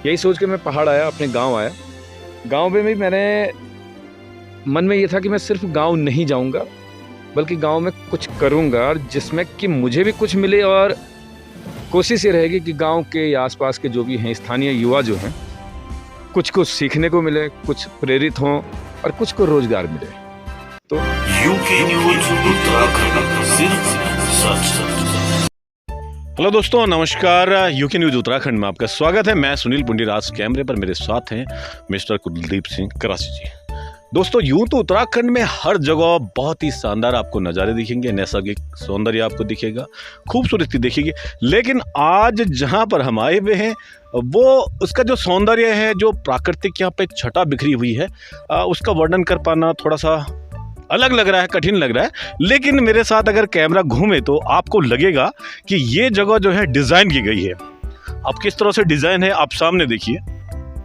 यही सोच के मैं पहाड़ आया, अपने गांव आया। गांव में भी मैंने मन में ये था कि मैं सिर्फ गांव नहीं जाऊंगा, बल्कि गांव में कुछ करूंगा जिसमें कि मुझे भी कुछ मिले, और कोशिश ये रहेगी कि गांव के आसपास के जो भी हैं स्थानीय युवा जो हैं कुछ सीखने को मिले, कुछ प्रेरित हों और कुछ को रोजगार मिले। तो यूके न्यूज उत्तराखंड, सिर्फ सच। हेलो दोस्तों, नमस्कार। यूके न्यूज उत्तराखंड में आपका स्वागत है। मैं सुनील पुंडीर। आज कैमरे पर मेरे साथ हैं मिस्टर कुलदीप सिंह करासी जी। दोस्तों, यूं तो उत्तराखंड में हर जगह बहुत ही शानदार आपको नज़ारे दिखेंगे, नैसर्गिक सौंदर्य आपको दिखेगा, खूबसूरती दिखेगी। लेकिन आज जहां पर हम आए हुए हैं वो उसका जो सौंदर्य है, जो प्राकृतिक यहाँ पे छटा बिखरी हुई है, उसका वर्णन कर पाना थोड़ा सा अलग लग रहा है, कठिन लग रहा है। लेकिन मेरे साथ अगर कैमरा घूमे तो आपको लगेगा कि ये जगह जो है डिज़ाइन की गई है। अब किस तरह से डिज़ाइन है आप सामने देखिए।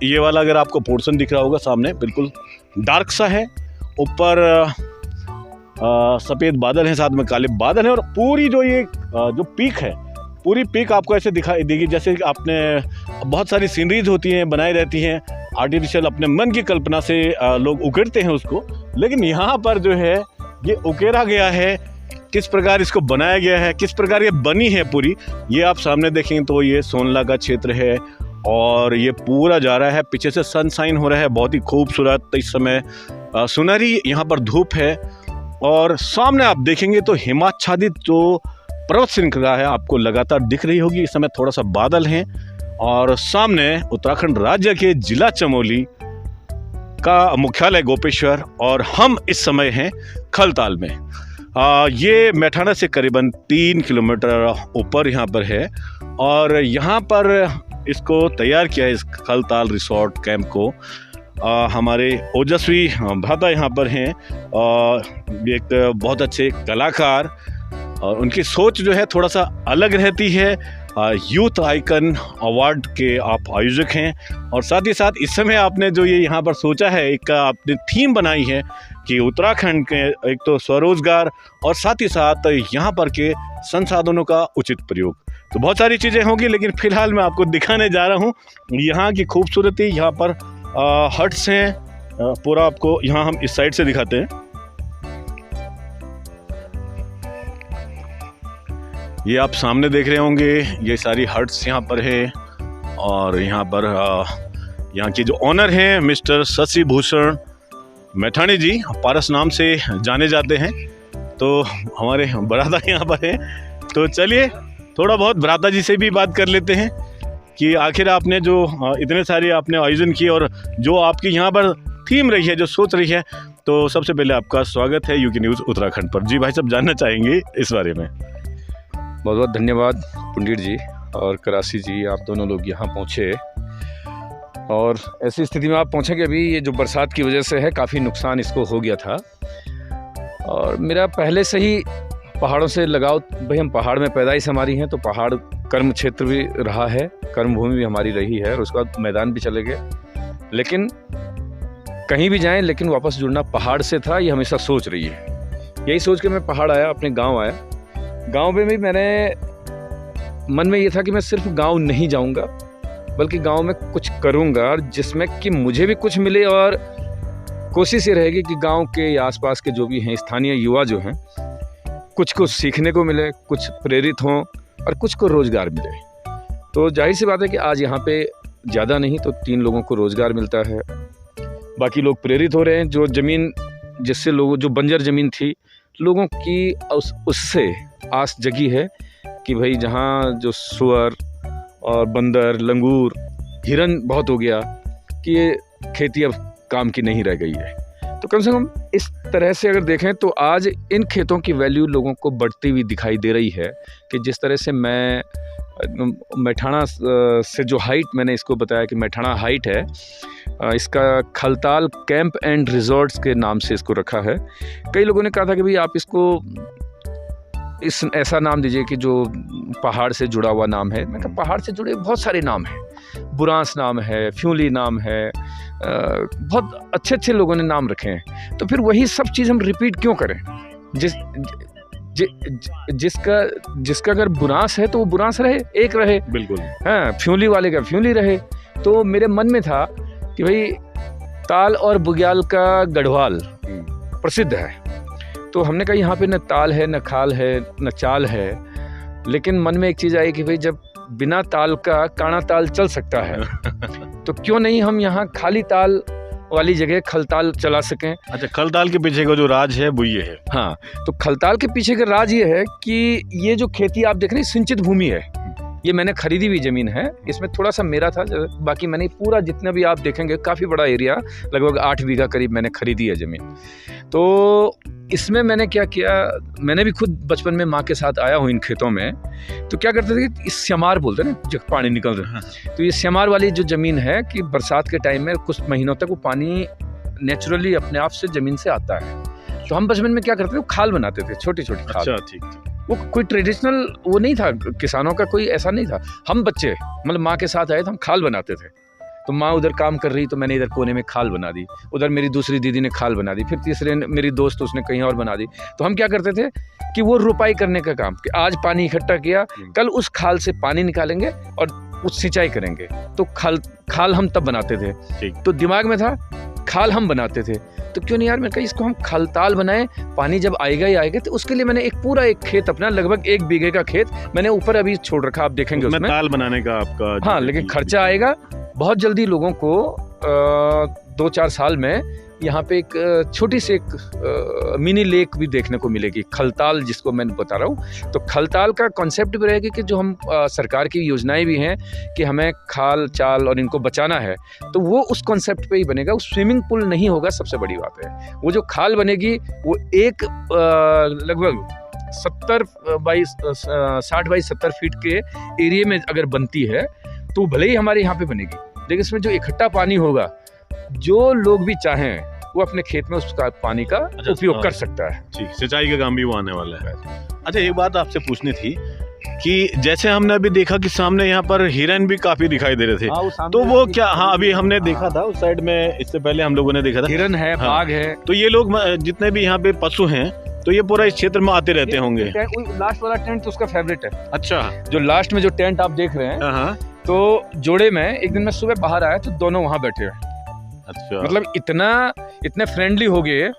ये वाला अगर आपको पोर्शन दिख रहा होगा सामने, बिल्कुल डार्क सा है। ऊपर सफ़ेद बादल हैं, साथ में काले बादल हैं, और पूरी जो ये जो पीक है, पूरी पीक आपको ऐसे दिखाई देगी जैसे कि आपने बहुत सारी सीनरीज होती हैं, बनाई रहती हैं आर्टिफिशियल, अपने मन की कल्पना से लोग उकेरते हैं उसको। लेकिन यहाँ पर जो है ये उकेरा गया है, किस प्रकार इसको बनाया गया है, किस प्रकार ये बनी है पूरी, ये आप सामने देखेंगे तो ये सोनला का क्षेत्र है और ये पूरा जा रहा है। पीछे से सनशाइन हो रहा है, बहुत ही खूबसूरत। इस समय सुनहरी यहाँ पर धूप है, और सामने आप देखेंगे तो हिमाच्छादित जो पर्वत श्रृंखला है आपको लगातार दिख रही होगी। इस समय थोड़ा सा बादल हैं, और सामने उत्तराखंड राज्य के जिला चमोली का मुख्यालय गोपेश्वर, और हम इस समय हैं खलताल में। ये मैठाना से करीबन 3 किलोमीटर ऊपर यहाँ पर है, और यहाँ पर इसको तैयार किया है, इस खलताल रिसोर्ट कैंप को। हमारे ओजस्वी भ्राता यहाँ पर हैं, एक बहुत अच्छे कलाकार, और उनकी सोच जो है थोड़ा सा अलग रहती है। यूथ आइकन अवार्ड के आप आयोजक हैं, और साथ ही साथ इस समय आपने जो ये यहाँ पर सोचा है, एक आपने थीम बनाई है कि उत्तराखंड के एक तो स्वरोजगार और साथ ही साथ यहाँ पर के संसाधनों का उचित प्रयोग। तो बहुत सारी चीज़ें होंगी, लेकिन फ़िलहाल मैं आपको दिखाने जा रहा हूँ यहाँ की खूबसूरती। यहाँ पर हट्स हैं, पूरा आपको यहाँ हम इस साइड से दिखाते हैं। ये आप सामने देख रहे होंगे, ये सारी हट्स यहाँ पर है, और यहाँ पर यहाँ के जो ऑनर हैं मिस्टर शशि भूषण मैठानी जी, पारस नाम से जाने जाते हैं। तो हमारे भ्राता यहाँ पर हैं, तो चलिए थोड़ा बहुत भ्राता जी से भी बात कर लेते हैं कि आखिर आपने जो इतने सारे आपने आयोजन किए और जो आपकी यहाँ पर थीम रही है, जो सोच रही है। तो सबसे पहले आपका स्वागत है यूके न्यूज़ उत्तराखंड पर। जी भाई साहब, जानना चाहेंगे इस बारे में। बहुत बहुत धन्यवाद पुंडीर जी और करासी जी, आप दोनों लोग यहाँ पहुँचे, और ऐसी स्थिति में आप पहुँचे कि अभी ये जो बरसात की वजह से है काफ़ी नुकसान इसको हो गया था। और मेरा पहले से ही पहाड़ों से लगाव, भाई हम पहाड़ में पैदाइश हमारी है, तो पहाड़ कर्म क्षेत्र भी रहा है, कर्म भूमि भी हमारी रही है, और उसके बाद मैदान भी चले गए। लेकिन कहीं भी जाएं, लेकिन वापस जुड़ना पहाड़ से था, ये हमेशा सोच रही है। यही सोच के मैं पहाड़ आया, अपने गाँव आया। गांव में भी मैंने मन में ये था कि मैं सिर्फ गांव नहीं जाऊंगा, बल्कि गांव में कुछ करूंगा जिसमें कि मुझे भी कुछ मिले, और कोशिश ये रहेगी कि गांव के आसपास के जो भी हैं स्थानीय युवा जो हैं कुछ को सीखने को मिले, कुछ प्रेरित हों और कुछ को रोज़गार मिले। तो जाहिर सी बात है कि आज यहाँ पे ज़्यादा नहीं तो 3 लोगों को रोज़गार मिलता है, बाकी लोग प्रेरित हो रहे हैं। जो ज़मीन जिससे लोगों, जो बंजर ज़मीन थी, लोगों की उससे आस जगी है कि भाई जहाँ जो सुअर और बंदर, लंगूर, हिरन बहुत हो गया कि ये खेती अब काम की नहीं रह गई है। तो कम से कम इस तरह से अगर देखें तो आज इन खेतों की वैल्यू लोगों को बढ़ती हुई दिखाई दे रही है। कि जिस तरह से मैं मैठाना से जो हाइट मैंने इसको बताया कि मैठाना हाइट है, इसका खलताल कैंप एंड रिजॉर्ट्स के नाम से इसको रखा है। कई लोगों ने कहा था कि भाई आप इसको ऐसा नाम दीजिए कि जो पहाड़ से जुड़ा हुआ नाम है। मैं कहा पहाड़ से जुड़े बहुत सारे नाम हैं, बुरांस नाम है, फ्यूली नाम है, बहुत अच्छे अच्छे लोगों ने नाम रखे हैं। तो फिर वही सब चीज़ हम रिपीट क्यों करें? जिसका अगर बुरांस है तो वो बुरांस रहे, एक रहे। बिल्कुल। हाँ, फ्यूली वाले का फ्यूली रहे, तो मेरे मन में था कि भाई ताल और बुग्याल का गढ़वाल प्रसिद्ध है, तो हमने कहा यहाँ पे न ताल है, न खाल है, न चाल है। लेकिन मन में एक चीज़ आई कि भाई जब बिना ताल का काना ताल चल सकता है तो क्यों नहीं हम यहाँ खाली ताल वाली जगह खलताल चला सकें। अच्छा, खलताल के पीछे का जो राज है वो ये है। हाँ, तो खलताल के पीछे का राज ये है कि ये जो खेती आप देख रहे हैं सिंचित भूमि है, ये मैंने खरीदी हुई ज़मीन है। इसमें थोड़ा सा मेरा था, बाकी मैंने पूरा जितना भी आप देखेंगे काफ़ी बड़ा एरिया, लगभग 8 बीघा करीब मैंने खरीदी है ज़मीन। तो इसमें मैंने क्या किया, मैंने भी खुद बचपन में माँ के साथ आया हूँ इन खेतों में। तो क्या करते थे कि इस श्यमार बोलते हैं ना, जब पानी निकल रहा है, तो ये श्यमार वाली जो ज़मीन है कि बरसात के टाइम में कुछ महीनों तक वो पानी नेचुरली अपने आप से ज़मीन से आता है। तो हम बचपन में क्या करते थे, वो खाल बनाते थे, छोटी छोटी खाल। अच्छा, ठीक। वो कोई ट्रेडिशनल वो नहीं था, किसानों का कोई ऐसा नहीं था। हम बच्चे मतलब माँ के साथ आए तो हम खाल बनाते थे। तो माँ उधर काम कर रही तो मैंने इधर कोने में खाल बना दी, उधर मेरी दूसरी दीदी ने खाल बना दी, फिर तीसरे मेरी दोस्त उसने कहीं और बना दी। तो हम क्या करते थे कि वो रुपाई करने का काम, कि आज पानी इकट्ठा किया, कल उस खाल से पानी निकालेंगे और उस सिंचाई करेंगे। तो खाल हम तब बनाते थे। तो दिमाग में था खाल हम बनाते थे, तो क्यों नहीं यार, मैं कहा इसको हम खलताल बनाएं, पानी जब आएगा ही आएगा। तो उसके लिए मैंने एक खेत अपना, लगभग 1 बीघे का खेत मैंने ऊपर अभी छोड़ रखा, आप देखेंगे उसमें ताल बनाने का आपका। हाँ, लेकिन खर्चा आएगा बहुत जल्दी। लोगों को 2-4 साल में यहाँ पे एक छोटी सी एक मिनी लेक भी देखने को मिलेगी, खलताल जिसको मैं बता रहा हूँ। तो खलताल का कॉन्सेप्ट भी रहेगी कि जो हम सरकार की योजनाएं भी हैं कि हमें खाल चाल और इनको बचाना है, तो वो उस कॉन्सेप्ट पे ही बनेगा। वो स्विमिंग पूल नहीं होगा, सबसे बड़ी बात है। वो जो खाल बनेगी वो एक लगभग 60 बाई 70 फीट के एरिया में अगर बनती है तो भले ही हमारे यहाँ पे बनेगी, लेकिन इसमें जो इकट्ठा पानी होगा, जो लोग भी चाहें वो अपने खेत में उसका पानी का उपयोग कर सकता है। ठीक, सिंचाई का काम भी वो आने वाला है। अच्छा, एक बात आपसे पूछनी थी कि जैसे हमने अभी देखा कि सामने यहाँ पर हिरन भी काफी दिखाई दे रहे थे। तो वो क्या, हाँ अभी हमने देखा था उस साइड में, इससे पहले हम लोगों ने देखा था हिरन है, बाघ है। तो ये लोग जितने भी यहाँ पे पशु हैं तो ये पूरा इस क्षेत्र में आते रहते होंगे। लास्ट वाला टेंट तो उसका फेवरेट है। अच्छा, जो लास्ट में जो टेंट आप देख रहे हैं, तो जोड़े में एक दिन मैं सुबह बाहर आया तो दोनों वहाँ बैठे हुए। अच्छा, मतलब इतने फ्रेंडली हो गए।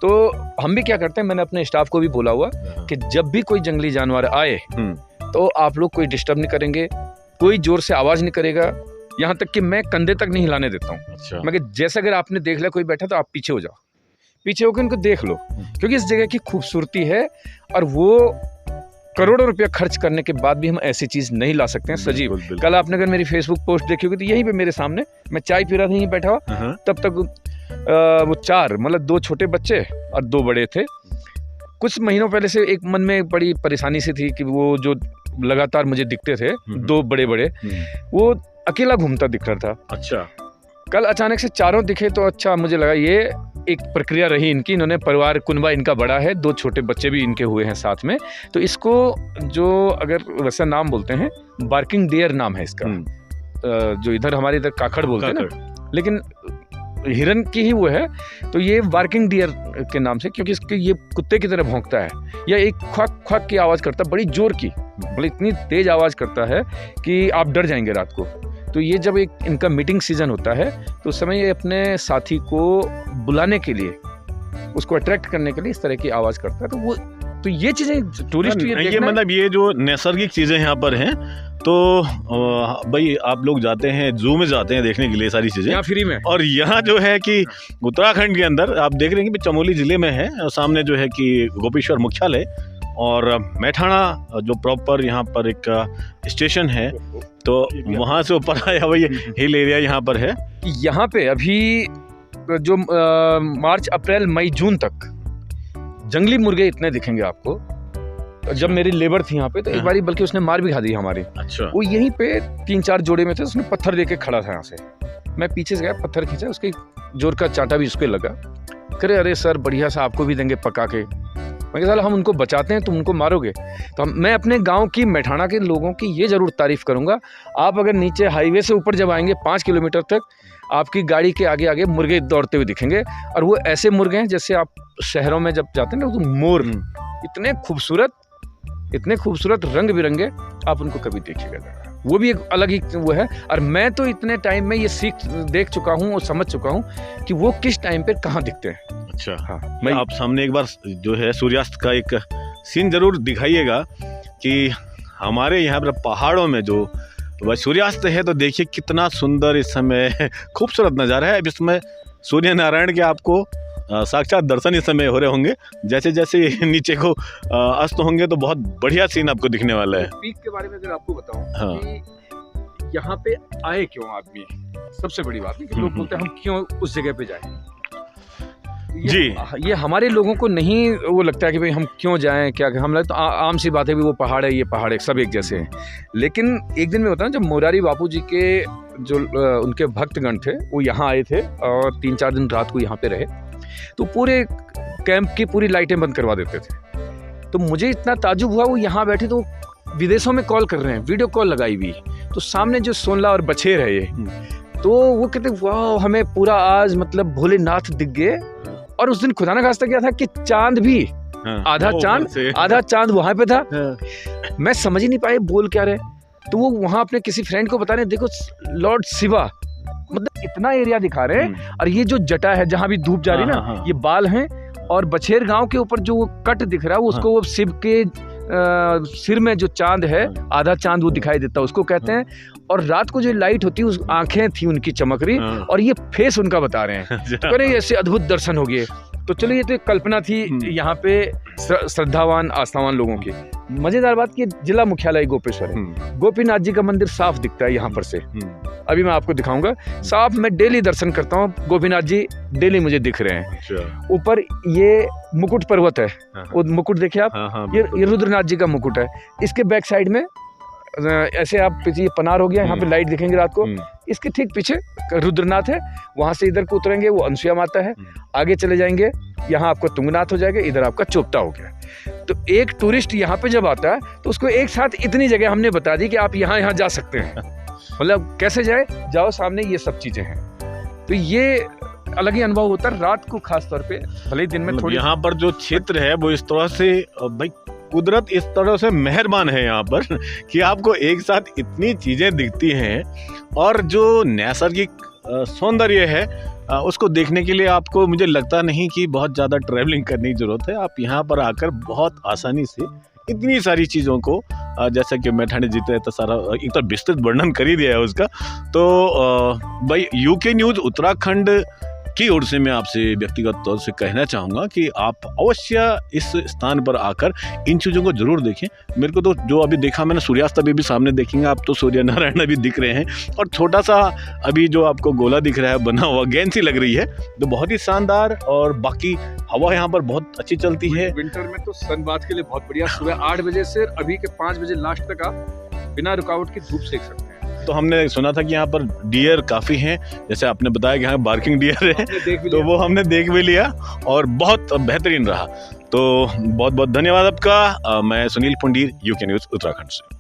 तो हम भी क्या करते हैं, मैंने अपने स्टाफ को भी बोला हुआ कि जब भी कोई जंगली जानवर आए तो आप लोग कोई डिस्टर्ब नहीं करेंगे, कोई जोर से आवाज नहीं करेगा, यहाँ तक कि मैं कंधे तक नहीं हिलाने देता हूँ। अच्छा, मगर जैसे अगर आपने देख लिया कोई बैठा तो आप पीछे हो जाओ, पीछे होकर उनको देख लो, क्योंकि इस जगह की खूबसूरती है। और वो करोड़ों रुपया खर्च करने के बाद भी हम ऐसी चीज नहीं ला सकते हैं सजीव। कल आपने अगर मेरी फेसबुक पोस्ट देखी होगी तो यहीं पे मेरे सामने मैं चाय पी रहा था, यहीं बैठा हुआ, तब तक वो 4 मतलब 2 छोटे बच्चे और 2 बड़े थे। कुछ महीनों पहले से एक मन में बड़ी परेशानी सी थी कि वो जो लगातार मुझे दिखते थे 2 बड़े बड़े, वो अकेला घूमता दिख रहा था। अच्छा, कल अचानक से 4 दिखे तो अच्छा मुझे लगा ये एक प्रक्रिया रही इनकी, इन्होंने परिवार कुनबा इनका बड़ा है, 2 छोटे बच्चे भी इनके हुए हैं साथ में। तो इसको जो अगर वैसा नाम बोलते हैं, बार्किंग डियर नाम है इसका, जो इधर हमारे इधर काखड़ बोलते हैं ना, लेकिन हिरन की ही वो है। तो ये बार्किंग डियर के नाम से, क्योंकि इसके ये कुत्ते की तरह भौंकता है, या एक ख्वाक ख्वाक की आवाज़ करता है, बड़ी जोर की, मतलब इतनी तेज आवाज़ करता है कि आप डर जाएंगे रात को। तो ये जब एक इनका मीटिंग सीजन होता है तो उस समय ये अपने साथी को बुलाने के लिए, उसको अट्रैक्ट करने के लिए इस तरह की आवाज़ करता है। तो ये चीज़ें टूरिस्ट ये मतलब ये जो नैसर्गिक चीज़ें यहाँ पर हैं, तो भाई आप लोग जाते हैं, जू में जाते हैं देखने के लिए सारी चीज़ें यहाँ फ्री में। और यहाँ जो है कि उत्तराखंड के अंदर आप देख रहे हैं कि चमोली ज़िले में है, और सामने जो है कि गोपेश्वर मुख्यालय और मैठाणा जो प्रॉपर यहाँ पर एक स्टेशन है, तो वहाँ से ऊपर आया हुआ ये हिल एरिया यहाँ पर है। यहाँ पे अभी जो मार्च अप्रैल मई जून तक जंगली मुर्गे इतने दिखेंगे आपको। जब मेरी लेबर थी यहाँ पे तो एक बारी बल्कि उसने मार भी खा दी हमारी। अच्छा, वो यहीं पे 3-4 जोड़े में थे, उसने पत्थर दे के खड़ा था यहाँ से, मैं पीछे से गया, पत्थर खींचा, उसके जोर का चांटा भी उसके लगा। करे अरे सर बढ़िया सा आपको भी देंगे पका के। मैं कहा हम उनको बचाते हैं, तुम उनको मारोगे। तो मैं अपने गांव की मैठाणा के लोगों की ये ज़रूर तारीफ़ करूंगा, आप अगर नीचे हाईवे से ऊपर जब आएंगे 5 किलोमीटर तक, आपकी गाड़ी के आगे आगे मुर्गे दौड़ते हुए दिखेंगे। और वो ऐसे मुर्गे हैं जैसे आप शहरों में जब जाते हैं ना, तो मोर इतने खूबसूरत रंग बिरंगे, आप उनको कभी देखिएगा। वो भी एक अलग ही वो है। और मैं तो इतने टाइम में ये देख चुका हूँ और समझ चुका हूँ कि वो किस टाइम पे कहाँ दिखते हैं। अच्छा, हाँ, मैं आप सामने एक बार जो है सूर्यास्त का एक सीन जरूर दिखाइएगा कि हमारे यहाँ पर पहाड़ों में जो वह सूर्यास्त है, तो देखिए कितना सुंदर इस समय खूबसूरत नज़ारा है। अब इसमें सूर्य नारायण के आपको साक्षात दर्शन इस समय हो रहे होंगे। जैसे जैसे नीचे को अस्त होंगे तो बहुत बढ़िया सीन आपको दिखने वाला है। पीक के बारे में अगर आपको बताऊं हाँ। कि यहाँ पे आए क्यों आदमी, सबसे बड़ी बात है कि लोग बोलते हैं हम क्यों उस जगह पे जाएं। ये हमारे लोगों को नहीं वो लगता है कि भाई हम क्यों जाएं, क्या हम लोग तो आम सी बात है भी वो पहाड़ है, ये पहाड़ है, सब एक जैसे हैं। लेकिन एक दिन मैं बताऊं, जब मोरारी बापू जी के जो उनके भक्तगण थे वो यहाँ आए थे और 3-4 दिन रात को यहाँ पे रहे, तो पूरे कैंप की पूरी लाइटें बंद करवा देते थे। तो मुझे इतना ताजुब हुआ, वो यहाँ बैठे तो विदेशों में कॉल कर रहे हैं, वीडियो कॉल लगाई हुई, तो सामने जो सोनला और बछेर है ये, तो वो कहते वाह हमें पूरा आज मतलब भोलेनाथ दिख गए। और उस दिन खुदा ना खास्ता क्या था कि चांद भी आधा चांद वहां पे था। मैं समझ ही नहीं पाए बोल क्या रहे। तो वो वहां अपने किसी फ्रेंड को बता रहे, देखो लॉर्ड शिवा, मतलब इतना एरिया दिखा रहे हैं। और ये जो जटा है जहां भी धूप जा रही ना, ये बाल हैं। और बछेर गांव के ऊपर जो वो कट दिख रहा है उसको वो शिव के सिर में जो चांद है, आधा चांद वो दिखाई देता है, उसको कहते हैं। और रात को जो लाइट होती है, उस आंखें थी उनकी चमक रही, और ये फेस उनका बता रहे हैं। तो अरे ऐसे अद्भुत दर्शन हो गए। तो चलो ये तो एक कल्पना थी यहाँ पे श्रद्धावान आस्थावान लोगों की। मजेदार बात कि जिला मुख्यालय गोपेश्वर है, गोपीनाथ जी का मंदिर साफ दिखता है यहाँ पर से। अभी मैं आपको दिखाऊंगा साफ। मैं डेली दर्शन करता हूँ, गोपीनाथ जी डेली मुझे दिख रहे हैं। ऊपर ये मुकुट पर्वत है, वो मुकुट देखिए आप, ये रुद्रनाथ जी का मुकुट है। इसके बैक साइड में ऐसे आप ये पनार हो गया, यहाँ पे लाइट दिखेंगे रात को। इसके ठीक पीछे रुद्रनाथ है, वहां से इधर को उतरेंगे वो अनसुया माता है। आगे चले जाएंगे यहाँ आपको तुंगनाथ हो जाएगा, इधर आपका चोपता हो गया। तो एक टूरिस्ट यहाँ पे जब आता है तो उसको एक साथ इतनी जगह हमने बता दी कि आप यहाँ जा सकते हैं। मतलब कैसे जाओ सामने ये सब चीजें हैं। तो ये अलग ही अनुभव होता है रात को, खास तौर पे। भले दिन में थोड़ी यहाँ पर जो क्षेत्र है वो इस तरह से भाई कुदरत इस तरह से मेहरबान है यहाँ पर कि आपको एक साथ इतनी चीजें दिखती हैं। और जो नैसर्गिक सौंदर्य है उसको देखने के लिए आपको, मुझे लगता नहीं कि बहुत ज़्यादा ट्रैवलिंग करने की ज़रूरत है। आप यहाँ पर आकर बहुत आसानी से इतनी सारी चीज़ों को, जैसा कि मैं ठाणे जीते तो सारा एक तो विस्तृत वर्णन कर ही दिया है उसका। तो भाई यूके न्यूज़ उत्तराखंड की ओर से मैं आपसे व्यक्तिगत तौर से कहना चाहूँगा कि आप अवश्य इस स्थान पर आकर इन चीज़ों को जरूर देखें। मेरे को तो जो अभी देखा मैंने, सूर्यास्त अभी भी सामने देखेंगे आप, तो सूर्य नारायण अभी दिख रहे हैं। और छोटा सा अभी जो आपको गोला दिख रहा है बना हुआ, गेंद सी लग रही है, तो बहुत ही शानदार। और बाकी हवा यहाँ पर बहुत अच्छी चलती है। विंटर में तो सनबाथ के लिए बहुत बढ़िया। सुबह 8 बजे से अभी के 5 बजे लास्ट तक आप बिना रुकावट की धूप सेक सकते हैं। तो हमने सुना था कि यहाँ पर डियर काफ़ी हैं, जैसे आपने बताया कि यहाँ बार्किंग डियर है, तो वो हमने देख भी लिया और बहुत बेहतरीन रहा। तो बहुत बहुत धन्यवाद आपका। मैं सुनील पुंडीर, यूके न्यूज़ उत्तराखंड से।